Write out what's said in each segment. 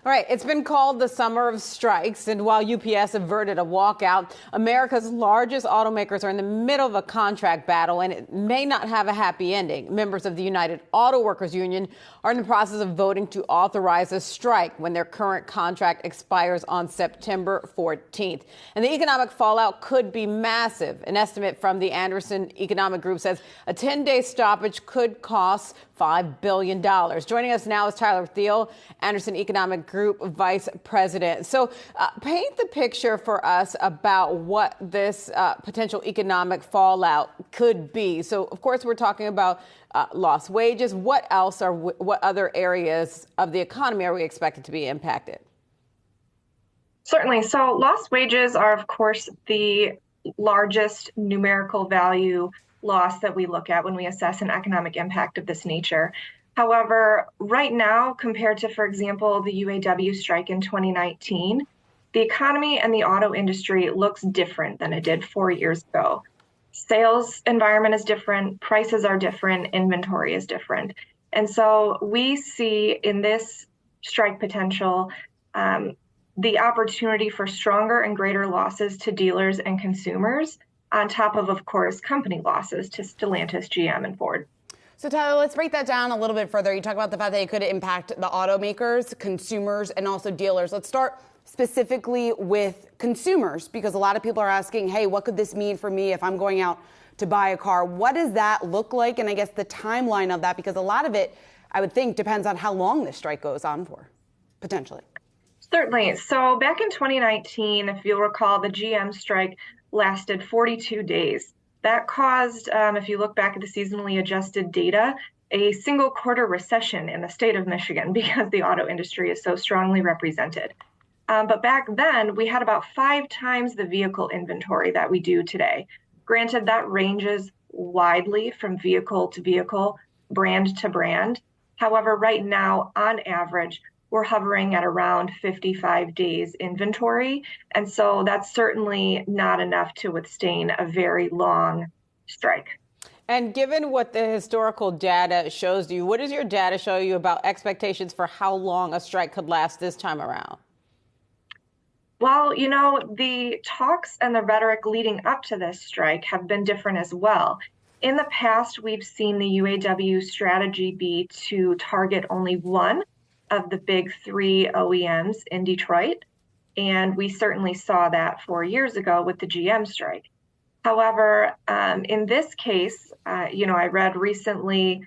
All right, it's been called the summer of strikes, and while UPS averted a walkout, America's largest automakers are in the middle of a contract battle, and it may not have a happy ending. Members of the United Auto Workers Union are in the process of voting to authorize a strike when their current contract expires on September 14th. And the economic fallout could be massive. An estimate from the Anderson Economic Group says a 10-day stoppage could cost $5 billion. Joining us now is Theile, Anderson Economic Group Vice President. So paint the picture for us about what this potential economic fallout could be. So, of course, we're talking about lost wages. What other areas of the economy are we expected to be impacted? Certainly. So lost wages are, of course, the largest numerical value loss that we look at when we assess an economic impact of this nature. However, right now, compared to, for example, the UAW strike in 2019, the economy and the auto industry looks different than it did 4 years ago. Sales environment is different, prices are different, inventory is different. And so we see in this strike potential the opportunity for stronger and greater losses to dealers and consumers, on top of course, company losses to Stellantis, GM, and Ford. So, Tyler, let's break that down a little bit further. You talk about the fact that it could impact the automakers, consumers, and also dealers. Let's start specifically with consumers, because a lot of people are asking, hey, what could this mean for me if I'm going out to buy a car? What does that look like? And I guess the timeline of that, because a lot of it, I would think, depends on how long this strike goes on for, potentially. Certainly. So back in 2019, if you'll recall, the GM strike lasted 42 days. That caused, if you look back at the seasonally adjusted data, a single quarter recession in the state of Michigan because the auto industry is so strongly represented. But back then, we had about 5 times the vehicle inventory that we do today. Granted, that ranges widely from vehicle to vehicle, brand to brand. However, right now, on average, we're hovering at around 55 days inventory. And so that's certainly not enough to withstand a very long strike. And given what the historical data shows you, what does your data show you about expectations for how long a strike could last this time around? Well, the talks and the rhetoric leading up to this strike have been different as well. In the past, we've seen the UAW strategy be to target only one of the big 3 OEMs in Detroit. And we certainly saw that 4 years ago with the GM strike. However, in this case, I read recently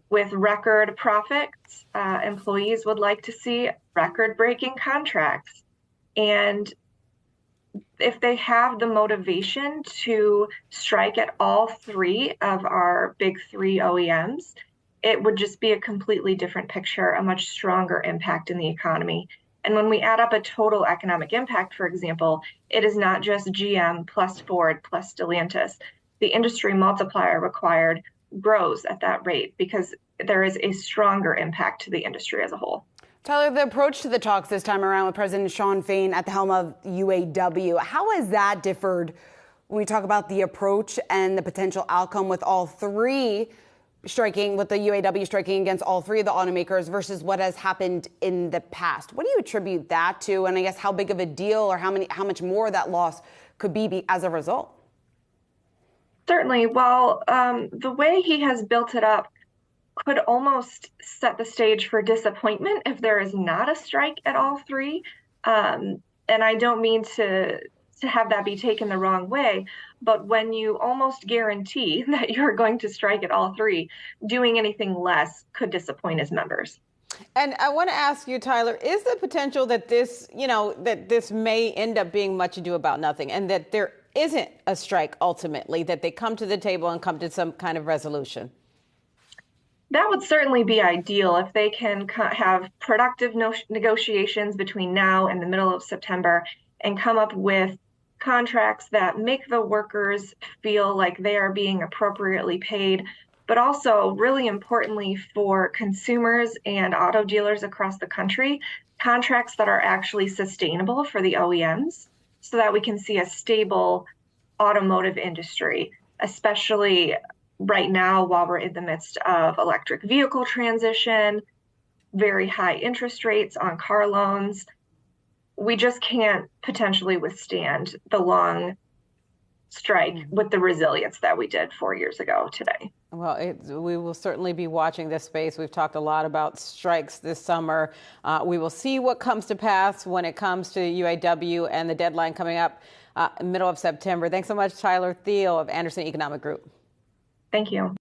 with record profits, employees would like to see record-breaking contracts. And if they have the motivation to strike at all 3 of our big 3 OEMs, it would just be a completely different picture, a much stronger impact in the economy. And when we add up a total economic impact, for example, it is not just GM plus Ford plus Stellantis. The industry multiplier required grows at that rate because there is a stronger impact to the industry as a whole. Tyler, the approach to the talks this time around with President Shawn Fain at the helm of UAW, how has that differed when we talk about the approach and the potential outcome with all 3 striking, with the UAW striking against all 3 of the automakers versus what has happened in the past? What do you attribute that to? And I guess how big of a deal or how much more that loss could be as a result? Certainly. Well, the way he has built it up could almost set the stage for disappointment if there is not a strike at all 3. And I don't mean to have that be taken the wrong way, but when you almost guarantee that you're going to strike at all 3, doing anything less could disappoint his members. And I want to ask you, Tyler, is the potential that this may end up being much ado about nothing and that there isn't a strike ultimately, that they come to the table and come to some kind of resolution? That would certainly be ideal if they can have productive negotiations between now and the middle of September and come up with contracts that make the workers feel like they are being appropriately paid, but also, really importantly for consumers and auto dealers across the country, contracts that are actually sustainable for the OEMs so that we can see a stable automotive industry, especially right now while we're in the midst of electric vehicle transition, very high interest rates on car loans. We just can't potentially withstand the long strike with the resilience that we did 4 years ago today. Well, we will certainly be watching this space. We've talked a lot about strikes this summer. We will see what comes to pass when it comes to UAW and the deadline coming up middle of September. Thanks so much, Tyler Theile of Anderson Economic Group. Thank you.